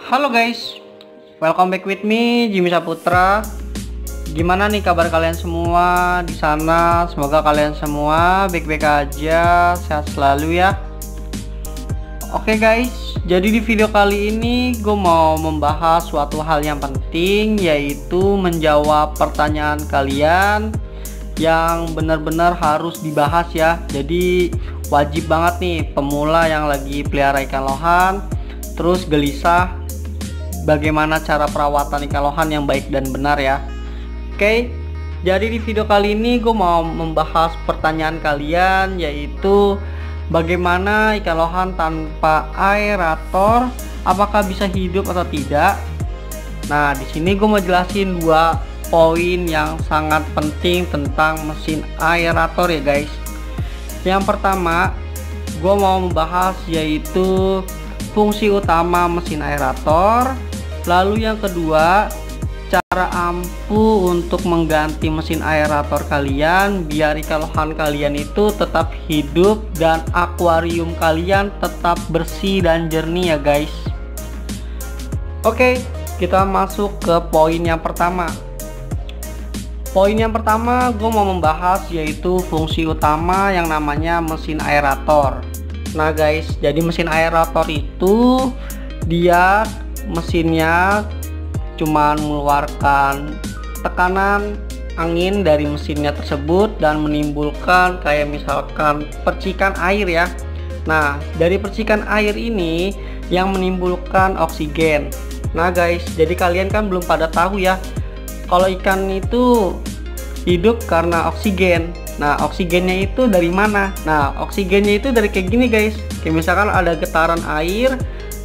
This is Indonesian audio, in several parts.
Halo guys, welcome back with me Jimmy Saputra. Gimana nih kabar kalian semua di sana? Semoga kalian semua baik-baik aja, sehat selalu ya. Oke guys, jadi di video kali ini gue mau membahas suatu hal yang penting, yaitu menjawab pertanyaan kalian yang benar-benar harus dibahas ya. Jadi wajib banget nih pemula yang lagi pelihara ikan lohan, terus gelisah bagaimana cara perawatan ikan lohan yang baik dan benar ya. Oke, jadi di video kali ini gue mau membahas pertanyaan kalian, yaitu bagaimana ikan lohan tanpa aerator, apakah bisa hidup atau tidak. Nah, di sini gue mau jelasin dua poin yang sangat penting tentang mesin aerator ya guys. Yang pertama, gue mau membahas yaitu fungsi utama mesin aerator. Lalu yang kedua, cara ampuh untuk mengganti mesin aerator kalian biar ikan lohan kalian itu tetap hidup dan akuarium kalian tetap bersih dan jernih ya guys. Oke, kita masuk ke poin yang pertama. Poin yang pertama gue mau membahas yaitu fungsi utama yang namanya mesin aerator. Nah guys, jadi mesin aerator itu dia mesinnya cuman mengeluarkan tekanan angin dari mesinnya tersebut dan menimbulkan kayak misalkan percikan air ya. Nah, dari percikan air ini yang menimbulkan oksigen. Nah guys, jadi kalian kan belum pada tahu ya kalau ikan itu hidup karena oksigen. Nah, oksigennya itu dari mana? Nah, oksigennya itu dari kayak gini guys. Kayak misalkan ada getaran air,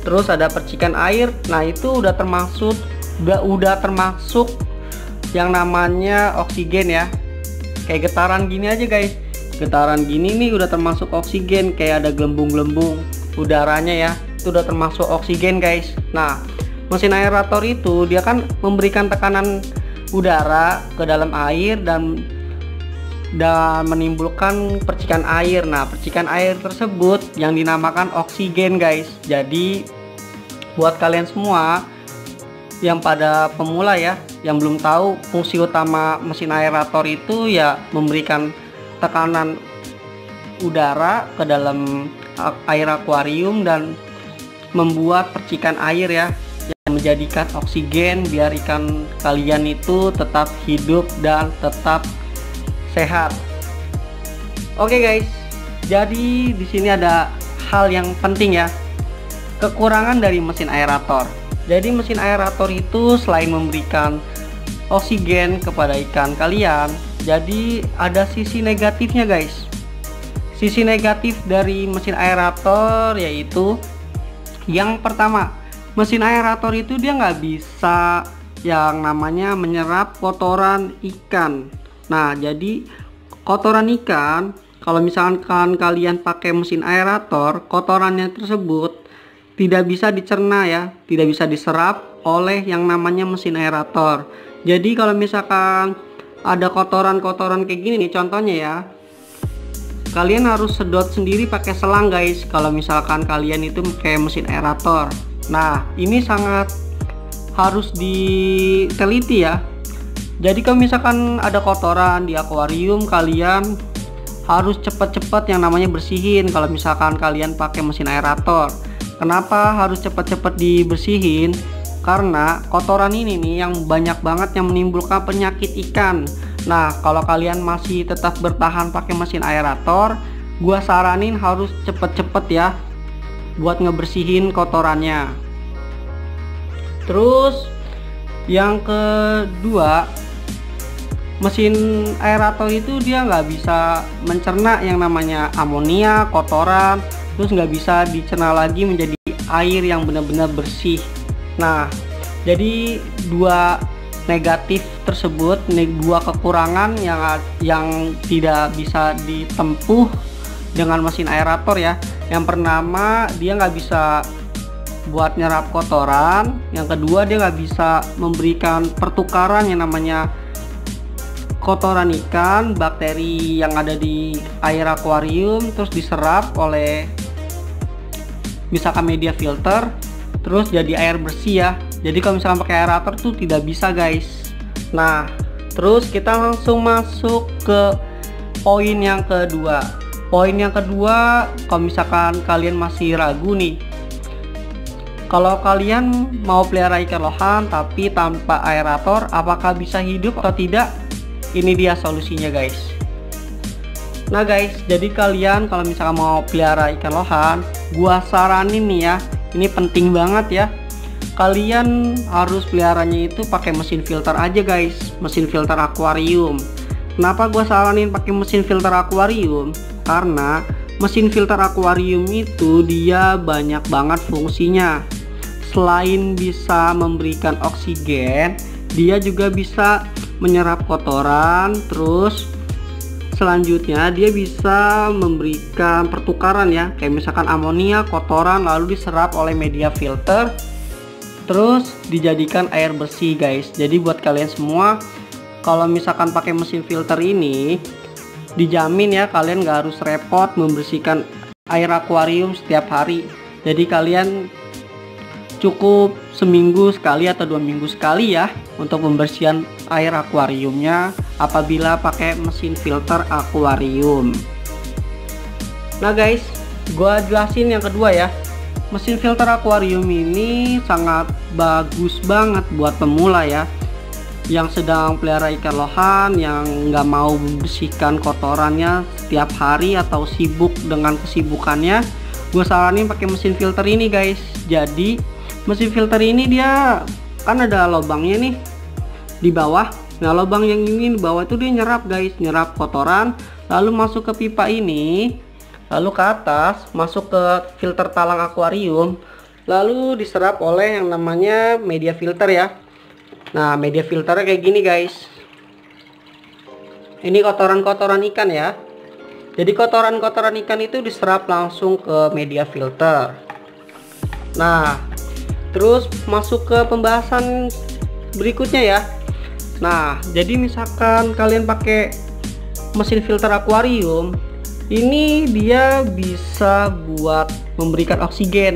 terus ada percikan air. Nah, itu udah termasuk yang namanya oksigen ya. Kayak getaran gini aja guys. Getaran gini nih udah termasuk oksigen, kayak ada gelembung-gelembung udaranya ya. Itu udah termasuk oksigen guys. Nah, mesin aerator itu dia kan memberikan tekanan udara ke dalam air dan menimbulkan percikan air. Nah, percikan air tersebut yang dinamakan oksigen guys. Jadi buat kalian semua yang pada pemula ya, yang belum tahu, fungsi utama mesin aerator itu ya memberikan tekanan udara ke dalam air akuarium dan membuat percikan air ya, yang menjadikan oksigen biar ikan kalian itu tetap hidup dan tetap sehat. Oke guys, jadi di sini ada hal yang penting ya, kekurangan dari mesin aerator. Jadi mesin aerator itu selain memberikan oksigen kepada ikan kalian, jadi ada sisi negatifnya guys. Sisi negatif dari mesin aerator yaitu yang pertama, mesin aerator itu dia nggak bisa yang namanya menyerap kotoran ikan. Nah, jadi kotoran ikan, kalau misalkan kalian pakai mesin aerator, kotorannya tersebut tidak bisa dicerna ya, tidak bisa diserap oleh yang namanya mesin aerator. Jadi kalau misalkan ada kotoran-kotoran kayak gini nih contohnya ya, kalian harus sedot sendiri pakai selang guys kalau misalkan kalian itu pakai mesin aerator. Nah, ini sangat harus diteliti ya. Jadi kalau misalkan ada kotoran di akuarium, kalian harus cepat-cepat yang namanya bersihin kalau misalkan kalian pakai mesin aerator. Kenapa harus cepat-cepat dibersihin? Karena kotoran ini nih yang banyak banget yang menimbulkan penyakit ikan. Nah, kalau kalian masih tetap bertahan pakai mesin aerator, gua saranin harus cepet-cepet ya buat ngebersihin kotorannya. Terus yang kedua, mesin aerator itu dia nggak bisa mencerna yang namanya amonia, kotoran, terus nggak bisa dicerna lagi menjadi air yang benar-benar bersih. Nah, jadi dua negatif tersebut, dua kekurangan yang tidak bisa ditempuh dengan mesin aerator ya. Yang pertama, dia nggak bisa buat nyerap kotoran. Yang kedua, dia nggak bisa memberikan pertukaran yang namanya kotoran ikan, bakteri yang ada di air akuarium terus diserap oleh misalkan media filter. terus jadi air bersih ya. Jadi kalau misalkan pakai aerator tuh tidak bisa guys. Nah terus kita langsung masuk ke poin yang kedua. Poin yang kedua, kalau misalkan kalian masih ragu nih, kalau kalian mau pelihara ikan lohan tapi tanpa aerator, apakah bisa hidup atau tidak? Ini dia solusinya guys. Nah guys, jadi kalian kalau misalkan mau pelihara ikan lohan, gua saranin nih ya, ini penting banget ya, kalian harus peliharanya itu pakai mesin filter aja guys, mesin filter akuarium. Kenapa gua saranin pakai mesin filter akuarium? Karena mesin filter akuarium itu dia banyak banget fungsinya. Selain bisa memberikan oksigen, dia juga bisa menyerap kotoran. Terus selanjutnya dia bisa memberikan pertukaran ya, kayak misalkan amonia, kotoran lalu diserap oleh media filter, terus dijadikan air bersih guys. Jadi buat kalian semua, kalau misalkan pakai mesin filter ini, dijamin ya kalian gak harus repot membersihkan air akuarium setiap hari. Jadi kalian cukup seminggu sekali atau 2 minggu sekali ya untuk pembersihan air akuariumnya apabila pakai mesin filter akuarium. Nah guys, gua jelasin yang kedua ya. Mesin filter akuarium ini sangat bagus banget buat pemula ya, yang sedang pelihara ikan lohan, yang nggak mau membersihkan kotorannya setiap hari atau sibuk dengan kesibukannya. Gue saranin pakai mesin filter ini guys. Jadi mesin filter ini dia kan ada lubangnya nih di bawah. Nah lubang yang ini di bawah itu dia nyerap guys, nyerap kotoran lalu masuk ke pipa ini, lalu ke atas masuk ke filter talang akuarium, lalu diserap oleh yang namanya media filter ya. Nah media filternya kayak gini guys. Ini kotoran-kotoran ikan ya. Jadi kotoran-kotoran ikan itu diserap langsung ke media filter. Nah terus masuk ke pembahasan berikutnya ya. Nah jadi misalkan kalian pakai mesin filter akuarium, ini dia bisa buat memberikan oksigen.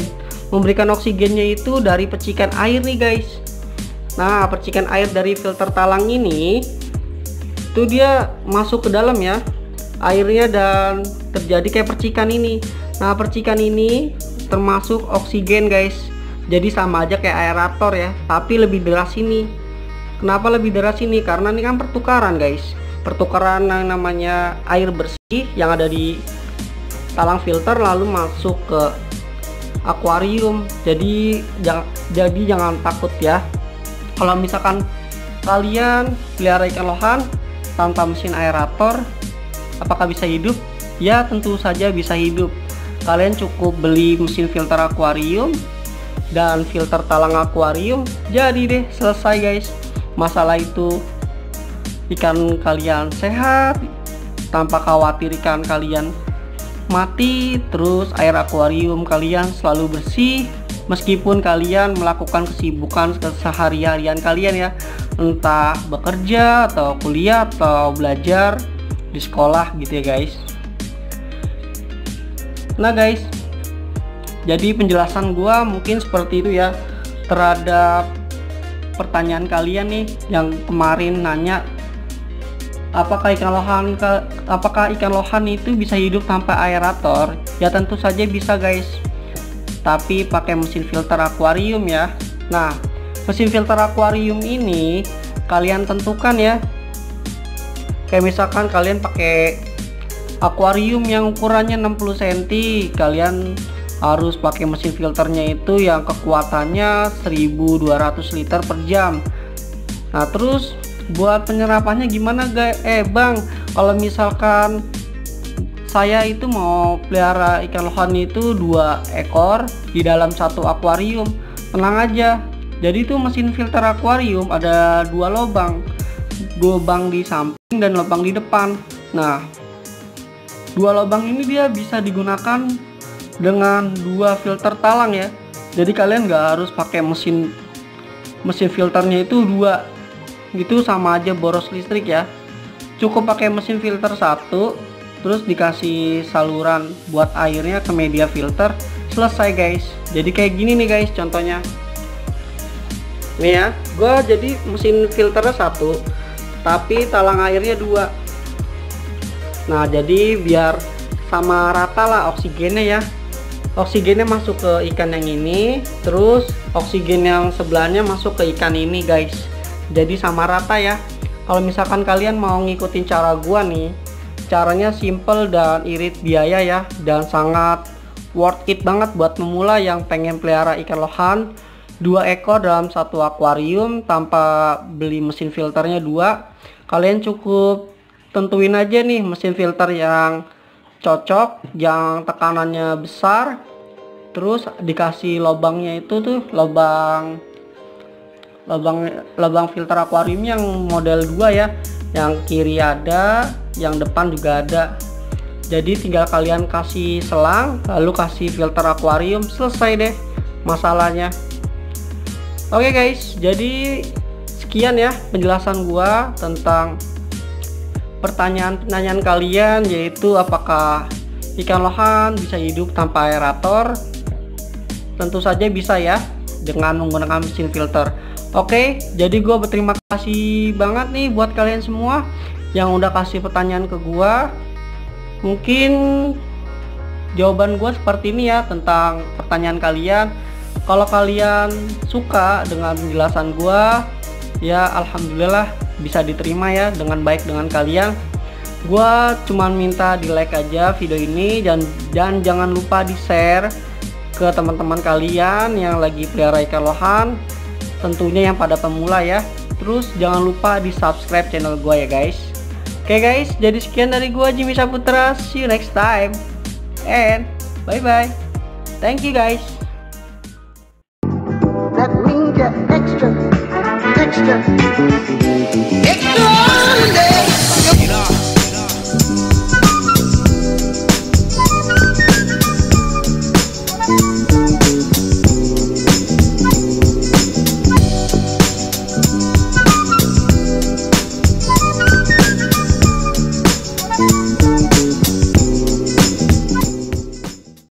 Memberikan oksigennya itu dari percikan air nih guys. Nah percikan air dari filter talang ini itu dia masuk ke dalam ya airnya dan terjadi kayak percikan ini. Nah percikan ini termasuk oksigen guys. Jadi sama aja kayak aerator ya, tapi lebih deras ini. Kenapa lebih deras ini? Karena ini kan pertukaran guys, pertukaran yang namanya air bersih yang ada di talang filter lalu masuk ke akuarium. Jadi jangan takut ya kalau misalkan kalian pelihara ikan lohan tanpa mesin aerator, apakah bisa hidup? Ya tentu saja bisa hidup. Kalian cukup beli mesin filter akuarium dan filter talang akuarium, jadi deh selesai guys. Masalah itu ikan kalian sehat tanpa khawatir ikan kalian mati. Terus air akuarium kalian selalu bersih meskipun kalian melakukan kesibukan kesehari-harian kalian ya, entah bekerja atau kuliah atau belajar di sekolah gitu ya guys. Nah guys, jadi penjelasan gua mungkin seperti itu ya terhadap pertanyaan kalian nih yang kemarin nanya apakah ikan lohan itu bisa hidup tanpa aerator. Ya tentu saja bisa guys, tapi pakai mesin filter akuarium ya. Nah mesin filter akuarium ini kalian tentukan ya, kayak misalkan kalian pakai akuarium yang ukurannya 60 cm, kalian harus pakai mesin filternya itu yang kekuatannya 1200 liter per jam. Nah terus buat penyerapannya gimana guys? Bang, kalau misalkan saya itu mau pelihara ikan lohan itu 2 ekor di dalam satu akuarium, tenang aja. Jadi itu mesin filter akuarium ada 2 lubang, lubang di samping dan lubang di depan. Nah 2 lubang ini dia bisa digunakan dengan 2 filter talang ya. Jadi kalian nggak harus pakai mesin filternya itu 2 gitu, sama aja boros listrik ya. Cukup pakai mesin filter 1, terus dikasih saluran buat airnya ke media filter, selesai guys. Jadi kayak gini nih guys contohnya. Nih ya, gua jadi mesin filternya 1 tapi talang airnya 2. Nah jadi biar sama rata lah oksigennya ya. Oksigennya masuk ke ikan yang ini, terus oksigen yang sebelahnya masuk ke ikan ini guys. Jadi sama rata ya. Kalau misalkan kalian mau ngikutin cara gua nih, caranya simple dan irit biaya ya, dan sangat worth it banget buat pemula yang pengen pelihara ikan lohan 2 ekor dalam satu akuarium tanpa beli mesin filternya 2. Kalian cukup tentuin aja nih mesin filter yang cocok, yang tekanannya besar, terus dikasih lubangnya itu tuh lubang filter akuarium yang model 2 ya, yang kiri ada, yang depan juga ada. Jadi tinggal kalian kasih selang lalu kasih filter akuarium, selesai deh masalahnya. Oke guys, jadi sekian ya penjelasan gua tentang pertanyaan-pertanyaan kalian, yaitu apakah ikan lohan bisa hidup tanpa aerator. Tentu saja bisa ya, dengan menggunakan mesin filter. Oke, jadi gue berterima kasih banget nih buat kalian semua yang udah kasih pertanyaan ke gue. Mungkin jawaban gue seperti ini ya tentang pertanyaan kalian. Kalau kalian suka dengan penjelasan gue, ya alhamdulillah bisa diterima ya dengan baik dengan kalian. Gue cuman minta di like aja video ini, dan jangan lupa di share ke teman-teman kalian yang lagi pelihara ikan lohan, tentunya yang pada pemula ya. Terus jangan lupa di subscribe channel gue ya guys. Oke guys, jadi sekian dari gue Jimmy Saputra. See you next time and bye bye. Thank you guys. That means you're extra.